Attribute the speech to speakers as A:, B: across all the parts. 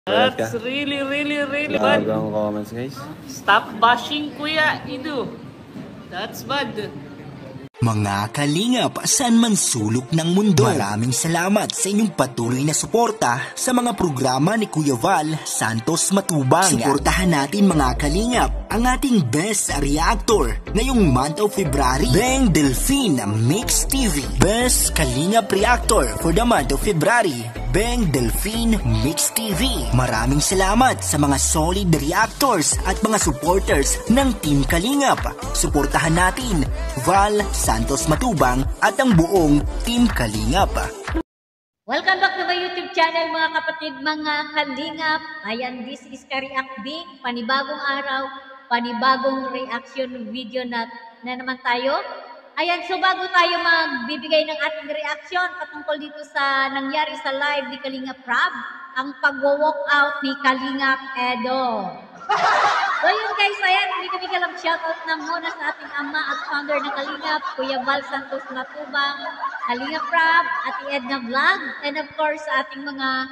A: That's really bad.
B: Comments, guys.
A: Stop bashing Kuya Idu. That's bad.
C: Mga kalingap, saan man sulok ng mundo, maraming salamat sa inyong patuloy na suporta sa mga programa ni Kuya Val Santos Matubang. Suportahan natin mga kalingap ang ating best reactor ngayong month of February, Beng Delphine Mix TV. Best kalingap reactor for the month of February, Beng Delphine Mix TV. Maraming salamat sa mga solid reactors at mga supporters ng Team Kalingap. Suportahan natin Val Santos Matubang at ang buong Team Kalingap.
D: Welcome back to my YouTube channel mga kapatid, mga Kalingap. Ayan, this is Ka-React Bing. Panibagong araw, panibagong reaction video na naman tayo. Ayan, so bago tayo magbibigay ng ating reaction patungkol dito sa nangyari sa live ni Kalingap Rab, ang pag-walk out ni Kalingap Edo. So yun guys, ayan, hindi kami kalam shoutout na muna sa ating ama at founder ng Kalingap, Kuya Val Santos Matubang, Kalingap Rab, Ate Edna Vlog, and of course sa ating mga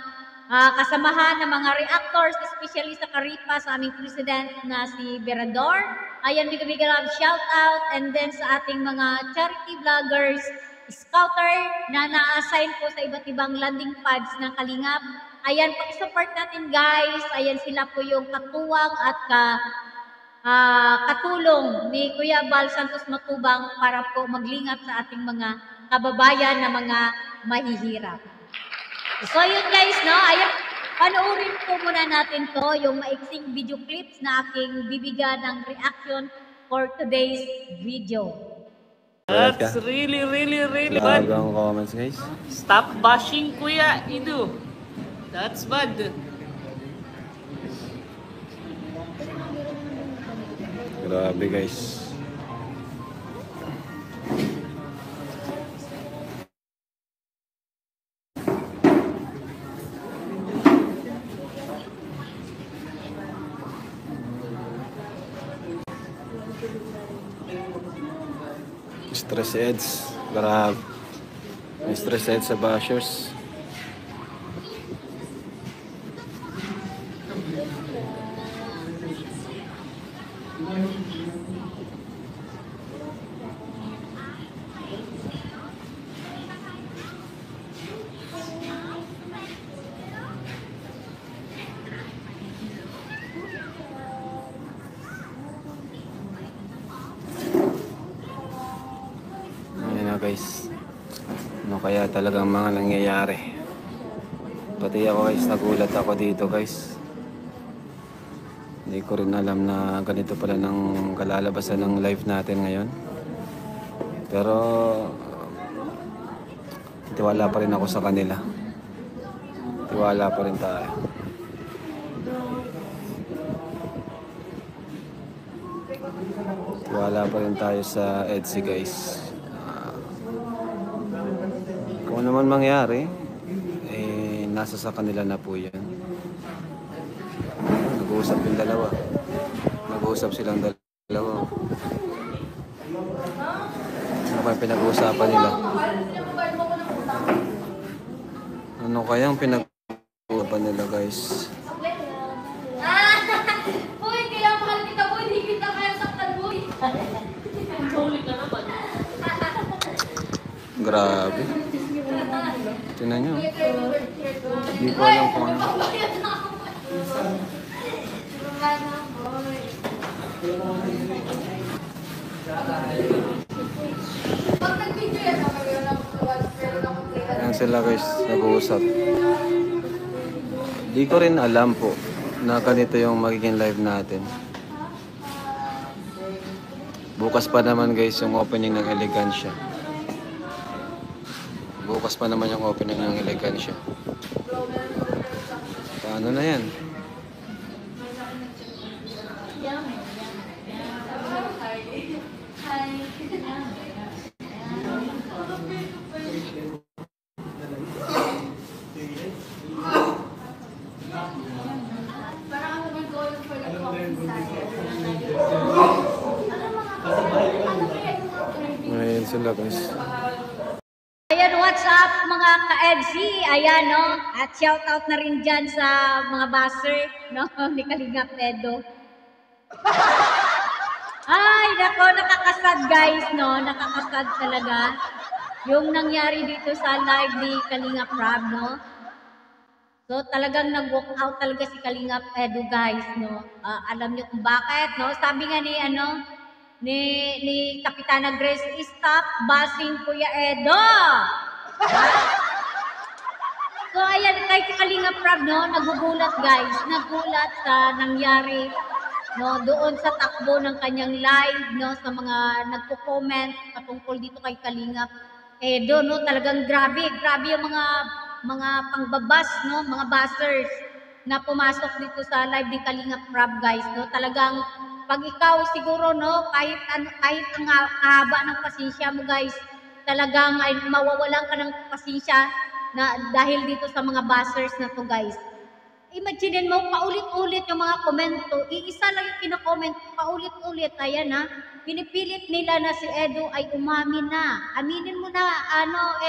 D: kasamahan ng mga reactors, especially sa Karipa, sa aming president na si Berador. Ayan, big love shout out, and then sa ating mga charity vloggers, scouter na na-assign po sa iba't ibang landing pads ng Kalingap. Ayan, pag-support natin guys. Ayan, sila po yung katuwang at katulong ni Kuya Val Santos Matubang para po maglingap sa ating mga kababayan na mga mahihirap. So yun guys, no? Ayan, panoorin po muna natin to, yung maiksing video clips na aking bibigyan ng reaction for today's video.
A: That's really bad.
B: Comments, guys.
A: Stop bashing Kuya Idu. That's bad.
B: Grabe, guys. Stress heads. Grabe. May stress heads sa bashers. Guys, ano kaya talagang mga nangyayari? Pati ako guys, nagulat ako dito guys. Hindi ko rin alam na ganito pala ng kalalabasan ng live natin ngayon. Pero tiwala pa rin ako sa kanila. Tiwala pa rin tayo. Tiwala pa rin tayo sa EDSI guys. Kung ano man mangyari, nasa sa kanila na po yan. Nag-uusap yung dalawa. Nag-uusap silang dalawa. Ano kayang pinag-uusapan nila? Ano kayang pinag-uusapan nila guys?
E: Uy, kaya mahal kita boy, hindi kita kaya saktan boy.
A: Huli ka naman.
B: Grabe. Tingnan nyo. Hindi ko alam kung ano. Ayan sila guys, nag-uusap. Di ko rin alam po na ganito yung magiging live natin. Bukas pa naman guys yung opening ng Elegansya. Bukas pa naman yung opening ng Elegansya. Paano na yan? Ayan sila guys.
D: Ayan, what's up mga ka-EDS? Biancy, ayan, no? At shoutout na rin dyan sa mga baser, no? Ni Kalingap Edo. Ay, nako, nakakasad guys, no? Nakakasad talaga. Yung nangyari dito sa live ni Kalingap Rab, no? So, talagang nag-walk out talaga si Kalingap Edo, guys, no? Alam niyo kung bakit, no? Sabi nga ni, ni Kapitana Grace, stop basing Kuya Edo! So, ayan, kay Kalingap Rab, no? Nagugulat, guys. Nagulat sa nangyari, no? Doon sa takbo ng kanyang live, no? Sa mga nagko-comment patungkol dito kay Kalingap Edo, no? Talagang grabe yung mga pangbabas, no? Mga bashers na pumasok dito sa live ni Kalingap Rab, guys, no? Talagang pag ikaw siguro, no, kahit ang haba ng pasensya mo, guys, talagang ay mawawalan ka ng pasensya na dahil dito sa mga bashers na to, guys. Imagine mo, paulit-ulit yung mga komento. Iisa lang yung kino-comment, paulit-ulit. Ayan, ha. Pinipilit nila na si Edo ay umamin na. Aminin mo na,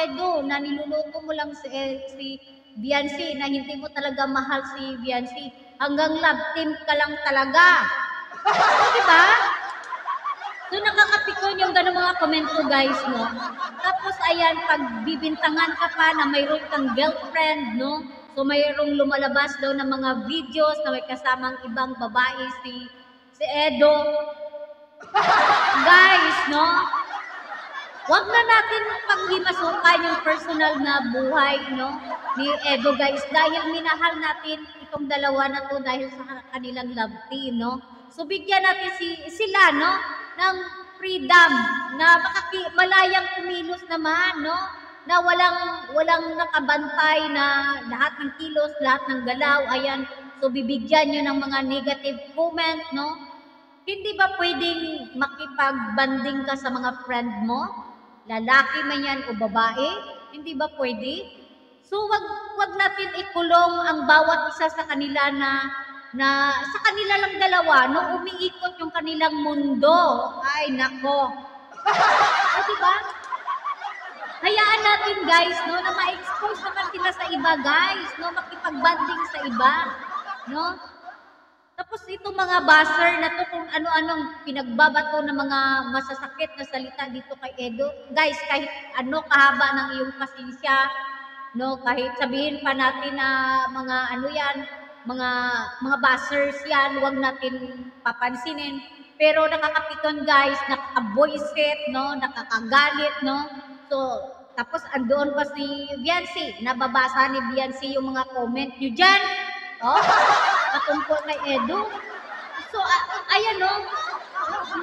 D: Edo, na niluluto mo lang si Biancy, na hindi mo talaga mahal si Biancy. Hanggang love team ka lang talaga. Diba? So, nakakapikon yung gano'ng mga komento, guys, no? Tapos, ayan, pag bibintangan ka pa na mayroon kang girlfriend, no? So, mayroong lumalabas daw ng mga videos na may kasamang ibang babae si Edo. Guys, no? Huwag na natin paghimasukan yung personal na buhay, no? Ni Edo, guys. Dahil minahal natin itong dalawa na to dahil sa kanilang love team, no? So, bigyan natin sila, no? Ng freedom na malayang kumilos naman, no? Na walang nakabantay na lahat ng kilos, lahat ng galaw, ayan. So, bibigyan nyo ng mga negative comment, no? Hindi ba pwedeng makipag-banding ka sa mga friend mo? Lalaki man yan o babae? Hindi ba pwede? So, wag natin ikulong ang bawat isa sa kanila na sa kanila lang dalawa, no? Umiikot yung kanilang mundo. Ay, nako. O, diba? Hayaan natin, guys, no, na ma-expose naman sila sa iba, guys, no, makipag-banding sa iba, no. Tapos itong mga basher na to, kung ano-anong pinagbabato ng mga masasakit na salita dito kay Edo, guys, kahit ano kahaba ng iyong pasensya, no, kahit sabihin pa natin na mga ano yan, mga bashers yan, huwag natin papansinin. Pero nakakapiton, guys, nakaka-voice no, nakakagalit, no. So, tapos andoon pa si Biancy, nababasa ni Biancy yung mga comment nyo dyan, oh, patungkol kay Edo. So, ayan, no,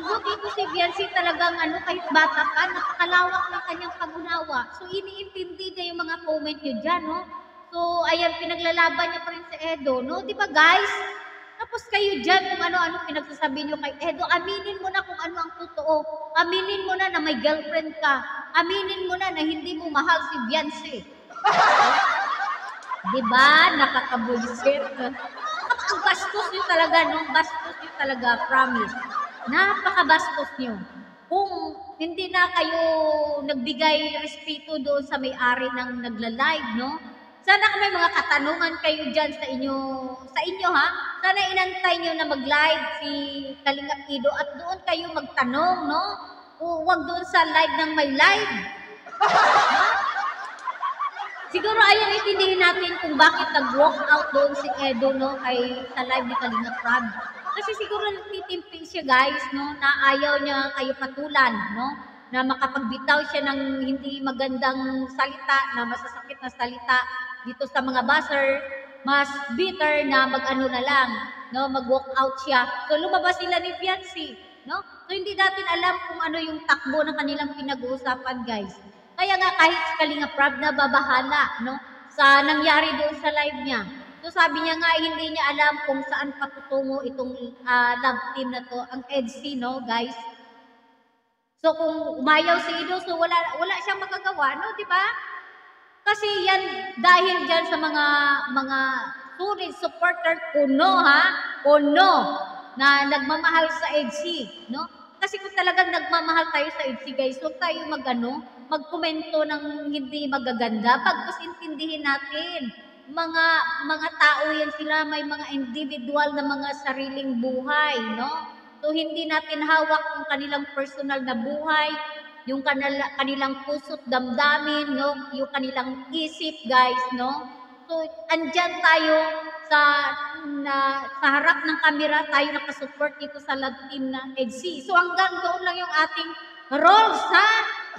D: buti ko si Biancy talagang, kahit bata ka, nakakalawak ng kanyang pag-unawa. So, iniintindi niya yung mga comment nyo dyan, no. So, ayan, pinaglalaban niya pa rin si Edo, no, di ba, guys? Tapos kayo dyan, kung ano-ano pinagsasabi nyo kay Edo, aminin mo na kung ano ang totoo. Aminin mo na may girlfriend ka. Aminin mo na hindi mo mahal si Biancy. Diba? Nakakabulisit. Ang bastos nyo talaga, no? Bastos nyo talaga, promise. Napakabastos nyo. Kung hindi na kayo nagbigay respeto doon sa may-ari ng nagla-live, no? Sana may mga katanungan kayo dyan sa inyo, ha? Sana inantay nyo na mag-live si Kalingap Edo at doon kayo magtanong, no? O wag doon sa live ng may live. No? Siguro ayan, itindihin natin kung bakit nag-walk out doon si Edo, no? Sa live ni Kalingap Rab. Kasi siguro nagtitimpi siya, guys, no? Na ayaw niya kayo patulan, no? Na makapagbitaw siya ng hindi magandang salita, na masasakit na salita dito sa mga basher, mas bitter na mag-ano na lang, no, mag-walk out siya. So lumabas sila ni Biancy, no? So hindi natin alam kung ano yung takbo ng kanilang pinag-uusapan, guys. Kaya nga kahit si Kalingap Rab na babahala, no, sa nangyari doon sa live niya. So sabi niya nga hindi niya alam kung saan patutungo itong love team na to, ang EDC, no, guys. So kung umayaw si Edo, so wala siyang magagawa, no, di ba? Kasi yan dahil diyan sa mga solid supporter kuno na nagmamahal sa EDC, no? Kasi kung talagang nagmamahal tayo sa EDSA guys, huwag tayo magkomento ng hindi magaganda. Pagkas intindihin natin, mga tao yan sila, may mga individual na mga sariling buhay, no? So hindi natin hawak yung kanilang personal na buhay, yung kanilang puso't damdamin, no? Yung kanilang isip, guys, no? So andyan tayo sa harap ng kamera, tayo nakasupport dito sa love team ng EDSA. So hanggang doon lang yung ating roles, ha?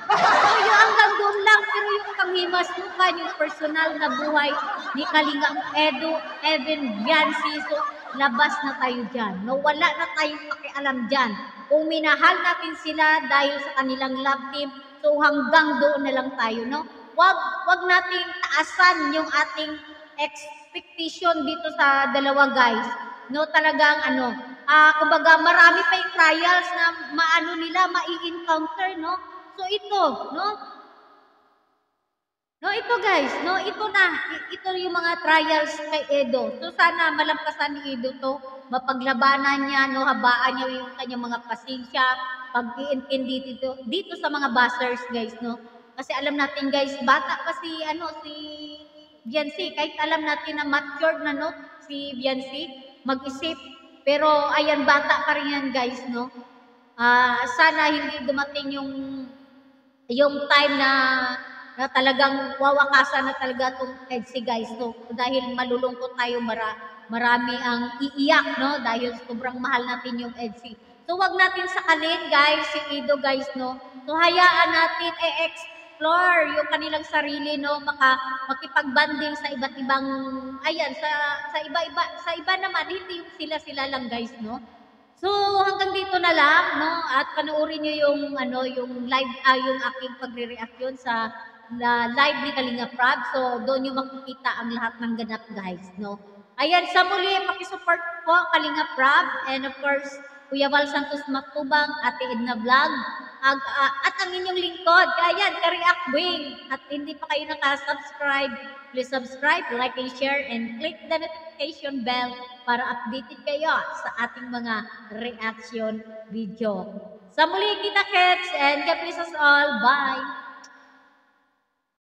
D: So yung hanggang doon lang, pero yung panghimasukan, yung personal na buhay ni Kalingap Edu, Evan Biancy, so labas na tayo dyan. No, wala na tayong pakialam dyan. Kung minahal natin sila dahil sa kanilang love team, so hanggang doon na lang tayo, no? Wag nating taasan yung ating expectation dito sa dalawa guys. No, talagang kumbaga marami pa yung trials na mai-encounter, no? So ito, no? No, ito guys, no, ito yung mga trials kay Edo. So sana malampasan ni Edo to, mapaglabanan niya, no, habaan niya yung kanyang mga pasensya, pag-iintindi dito sa mga bashers guys, no. Kasi alam natin guys, bata pa si Biancy, kahit alam natin na matured na, no, si Biancy, mag-isip, pero ayan, bata pa rin yan guys, no. Sana hindi dumating yung time na talagang wawakasan na talaga itong EDSA guys, no? Dahil malulungkot tayo, marami ang iiyak, no? Dahil sobrang mahal natin yung EDSA. So wag natin sakalin guys, si Edo guys, no? So hayaan natin explore yung kanilang sarili, no? Makipag-banding sa iba't ibang, ayan, sa iba naman, hindi yung sila lang guys, no? So hanggang dito na lang, no? At panoorin niyo yung live yung aking pagre-reaction sa live ni Kalingap Rab. So doon niyo makikita ang lahat ng ganap guys, no? Ayan, sa muli paki-support po Kalingap Rab, and of course Kuya Val Santos Matubang, Ate Edna Vlog, at ang inyong lingkod, ayan, Ka-React Wing. At hindi pa kayo naka-subscribe, please subscribe, like and share, and click the notification bell para updated kayo sa ating mga reaction video. Sa muli kita, kids, and God bless us all. Bye!